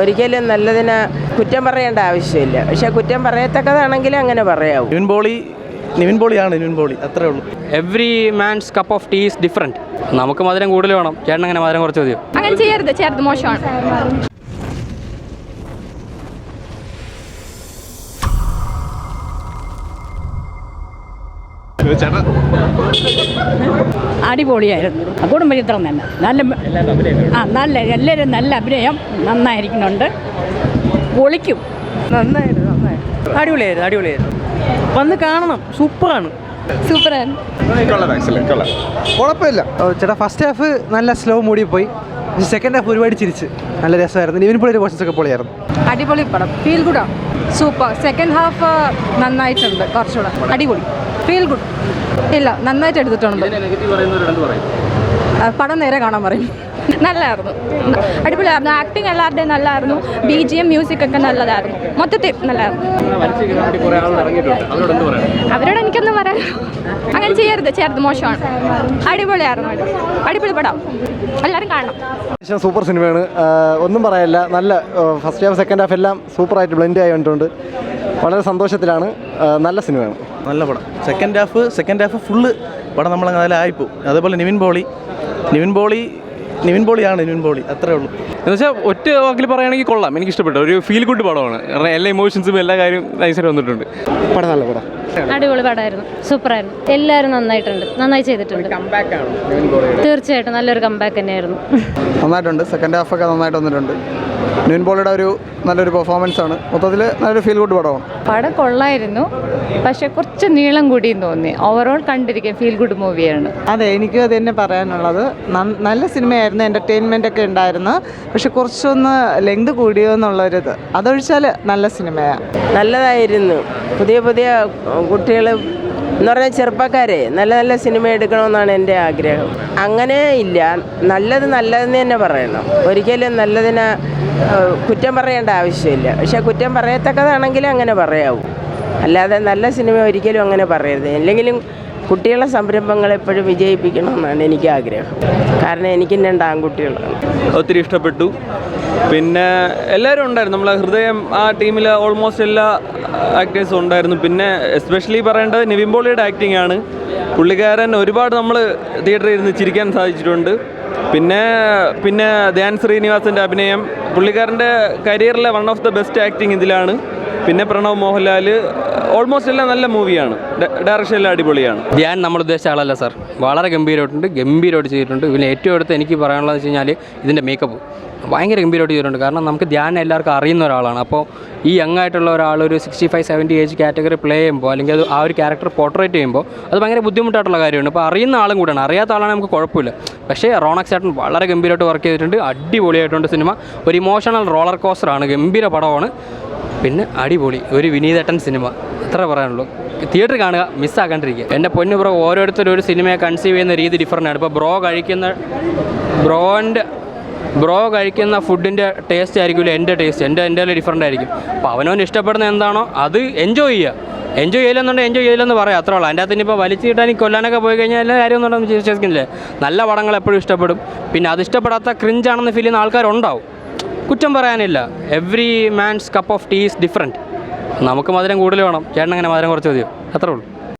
ഒരിക്കലും നല്ലതിനെ കുറ്റം പറയേണ്ട ആവശ്യമില്ല. പക്ഷെ കുറ്റം പറയത്തക്കതാണെങ്കിൽ അങ്ങനെ പറയാവൂ. നിവിൻ പോളി അത്രേ ഉള്ളൂ. Every man's cup of tea is different. നമുക്ക് മധുരം കൂടുതൽ വേണം, ചേട്ടൻ അങ്ങനെ മധുരം കുറച്ച് മതിയോ? അങ്ങനെ ചെയ്യരുത്, മോശമാണ്. അടിപൊളിയായിരുന്നു. കുടുംബചിത്രം തന്നെ നല്ല എല്ലാവരും നല്ല അഭിനയം നന്നായിരിക്കുന്നുണ്ട്. പൊളിക്കും. നന്നായിരുന്നു. അടിപൊളിയായിരുന്നു. വന്ന് കാണണം. സൂപ്പറാണ്. കുഴപ്പമില്ല ചേട്ടാ. ഫസ്റ്റ് ഹാഫ് നല്ല സ്ലോ മൂടി പോയി. സെക്കൻഡ് ഹാഫ് ഒരുപാട് ചിരിച്ച് നല്ല രസമായിരുന്നു. നിവിൻ പോളിയുടെ പോർഷൻസ് ഒക്കെ പൊളിയായിരുന്നു. അടിപൊളി പടം, ഫീൽ ഗുഡാണ്, സൂപ്പർ. സെക്കൻഡ് ഹാഫ് നന്നായിട്ടുണ്ട്, കുറച്ചുകൂടെ അടിപൊളി, ഫീൽ ഗുഡ്. ഇല്ല, നന്നായിട്ട് എടുത്തിട്ടുണ്ട്. പടം നേരെ കാണാൻ പറയും. നല്ലതായിരുന്നു, അടിപൊളിയായിരുന്നു. ആക്ടിങ് എല്ലാവരുടെയും നല്ലതായിരുന്നു. BGM മ്യൂസിക് ഒക്കെ നല്ലതായിരുന്നു. മൊത്തത്തിൽ നല്ലതായിരുന്നു. അവരോട് എനിക്കൊന്നും പറയാൻ, അങ്ങനെ ചെയ്യരുത്, മോശമാണ്. അടിപൊളിയായിരുന്നു. അടിപൊളി പടം, എല്ലാവരും കാണണം. സൂപ്പർ സിനിമയാണ്, ഒന്നും പറയാനില്ല. നല്ല ഫസ്റ്റ് ഹാഫ് സെക്കൻഡ് ഹാഫ് എല്ലാം സൂപ്പറായിട്ട് ബ്ലെൻഡ് ആയി വന്നിട്ടുണ്ട്. വളരെ സന്തോഷത്തിലാണ്. നല്ല സിനിമയാണ്, നല്ല പടം. സെക്കൻഡ് ഹാഫ് ഫുള്ള് പടം നമ്മളങ്ങനെ നല്ല ആയിപ്പോവും. അതേപോലെ നിവിൻ പോളി അത്രേ ഉള്ളൂ. എന്ന് വെച്ചാൽ ഒറ്റ വാക്കിൽ പറയുകയാണെങ്കിൽ കൊള്ളാം, എനിക്ക് ഇഷ്ടപ്പെട്ടു. ഒരു ഫീൽ ഗുഡ് പടമാണ്. കാരണം എല്ലാ ഇമോഷൻസും എല്ലാ കാര്യവും നൈസായിട്ട് വന്നിട്ടുണ്ട്. പടം നല്ല പടം, അടിപൊളി പടമായിരുന്നു, സൂപ്പറായിരുന്നു. എല്ലാവരും നന്നായി ചെയ്തിട്ടുണ്ട്. തീർച്ചയായിട്ടും നല്ലൊരു കംബാക്ക് തന്നെയായിരുന്നു. നന്നായിട്ടുണ്ട്. സെക്കൻഡ് ഹാഫൊക്കെ നന്നായിട്ട് വന്നിട്ടുണ്ട്. നിവിൻ പോളിയുടെ നല്ലൊരു പെർഫോമൻസ് ആണ്. മൊത്തത്തിൽ നല്ലൊരു ഫീൽ ഗുഡ് പടമാണ്. പടം കൊള്ളായിരുന്നു, പക്ഷെ കുറച്ച് നീളം കൂടിയും തോന്നി. ഓവറോൾ കണ്ടിരിക്കാൻ ഫീൽ ഗുഡ് മൂവിയാണ്. അതെ, എനിക്കും അത് തന്നെ പറയാനുള്ളത്. നല്ല സിനിമയായിരുന്നു, എൻ്റർടൈൻമെൻ്റ് ഒക്കെ ഉണ്ടായിരുന്നു. പക്ഷെ കുറച്ചൊന്ന് ലെങ്ത് കൂടിയോ എന്നുള്ളൊരിത്, അതൊഴിച്ചാൽ നല്ല സിനിമയാണ്. നല്ലതായിരുന്നു. പുതിയ കുട്ടികൾ എന്ന് പറഞ്ഞാൽ ചെറുപ്പക്കാരെ നല്ല സിനിമ എടുക്കണമെന്നാണ് എൻ്റെ ആഗ്രഹം. അങ്ങനെ ഇല്ല, നല്ലതെന്ന് തന്നെ പറയണം. ഒരിക്കലും നല്ലതിനെ കുറ്റം പറയേണ്ട ആവശ്യമില്ല. പക്ഷെ കുറ്റം പറയത്തക്കതാണെങ്കിൽ അങ്ങനെ പറയാവൂ. അല്ലാതെ നല്ല സിനിമ ഒരിക്കലും അങ്ങനെ പറയരുത്. അല്ലെങ്കിലും കുട്ടികളെ സംരംഭങ്ങൾ എപ്പോഴും വിജയിപ്പിക്കണമെന്നാണ് എനിക്ക് ആഗ്രഹം. കാരണം എനിക്ക് 2 ആൺകുട്ടികളാണ്. ഒത്തിരി ഇഷ്ടപ്പെട്ടു. പിന്നെ എല്ലാവരും ഉണ്ടായിരുന്നു. നമ്മളെ ഹൃദയം ആ ടീമിൽ ഓൾമോസ്റ്റ് എല്ലാ ആക്ടേഴ്സും ഉണ്ടായിരുന്നു. പിന്നെ എസ്പെഷ്യലി പറയേണ്ടത് നിവിൻ പോളിയുടെ ആക്ടിംഗ് ആണ്. പുള്ളിക്കാരൻ ഒരുപാട് നമ്മൾ തിയേറ്ററിൽ ഇരുന്ന് ചിരിക്കാൻ സാധിച്ചിട്ടുണ്ട്. പിന്നെ ധ്യാൻ ശ്രീനിവാസൻ്റെ അഭിനയം, പുള്ളിക്കാരൻ്റെ കരിയറിലെ one of the best acting ഇതിലാണ്. പിന്നെ പ്രണവ് മോഹൻലാൽ, ഓൾമോസ്റ്റ് എല്ലാം നല്ല മൂവിയാണ്. ഡയറക്ഷൻ എല്ലാം അടിപൊളിയാണ്. ധ്യാൻ നമ്മൾ ഉദ്ദേശിച്ച ആളല്ല സാർ, വളരെ ഗംഭീരമായിട്ട് ചെയ്തിട്ടുണ്ട്. പിന്നെ ഏറ്റവും അടുത്ത് എനിക്ക് പറയാനുള്ളത് വെച്ച് കഴിഞ്ഞാൽ ഇതിൻ്റെ മേക്കപ്പ് ഭയങ്കര ഗംഭീരമായിട്ട് ചെയ്തിട്ടുണ്ട്. കാരണം നമുക്ക് ധ്യാൻ എല്ലാവർക്കും അറിയുന്ന ഒരാളാണ്. അപ്പോൾ ഈ യങ് ആയിട്ടുള്ള ഒരാൾ ഒരു 65-70 ഏജ് കാറ്റഗറി പ്ലേ ചെയ്യുമ്പോൾ, അല്ലെങ്കിൽ അത് ആ ഒരു ക്യാരക്ടർ പോർട്രേറ്റ് ചെയ്യുമ്പോൾ അത് ഭയങ്കര ബുദ്ധിമുട്ടായിട്ടുള്ള കാര്യമാണ്. അപ്പോൾ അറിയുന്ന ആളും കൂടെയാണ്, അറിയാത്ത ആളാണ് നമുക്ക് കുഴപ്പമില്ല. പക്ഷേ റോണക് ചേട്ടൻ വളരെ ഗംഭീരമായിട്ട് വർക്ക് ചെയ്തിട്ടുണ്ട്. അടിപൊളിയായിട്ടുണ്ട് സിനിമ. ഒരു ഇമോഷണൽ റോളർ കോസ്റ്ററാണ്, ഗംഭീര പടമാണ്. പിന്നെ അടിപൊളി ഒരു വിനീതേട്ടൻ സിനിമ, അത്ര പറയാനുള്ളൂ. തിയേറ്ററിൽ കാണുക, മിസ്സാക്കാണ്ടിരിക്കുക. എൻ്റെ പൊന്നു ബ്രോ, ഓരോരുത്തരും ഒരു സിനിമയെ കൺസീവ് ചെയ്യുന്ന രീതി ഡിഫറൻ്റ് ആണ്. ഇപ്പോൾ ബ്രോ കഴിക്കുന്ന ഫുഡിൻ്റെ ടേസ്റ്റ് ആയിരിക്കില്ല എൻ്റെ ടേസ്റ്റ്, എൻ്റെ ഡിഫറൻ്റ് ആയിരിക്കും. അപ്പോൾ അവനവന് ഇഷ്ടപ്പെടുന്ന എന്താണോ അത് എൻജോയ് ചെയ്യില്ലെന്നുണ്ടെങ്കിൽ എൻജോയ് ചെയ്യില്ലെന്ന് പറയാം, അത്രേ ഉള്ളൂ. അതിൻ്റെ അകത്ത് ഇനിയിപ്പോൾ വലിച്ചു കിട്ടാൻ കൊല്ലാനൊക്കെ പോയി കഴിഞ്ഞാൽ എല്ലാ കാര്യം ഒന്നും വിശ്വസിക്കുന്നില്ലേ. നല്ല പടങ്ങൾ എപ്പോഴും ഇഷ്ടപ്പെടും. പിന്നെ അത് ഇഷ്ടപ്പെടാത്ത ക്രിഞ്ചാണെന്ന് ഫീൽ ചെയ്യുന്ന ആൾക്കാരുണ്ടാവും. കുറ്റം പറയാനില്ല. Every man's cup of tea is different. നമുക്ക് മധുരം കൂടുതൽ വേണം, ചേട്ടൻ അങ്ങനെ മധുരം കുറച്ച് മതിയോ? അത്രേ ഉള്ളൂ.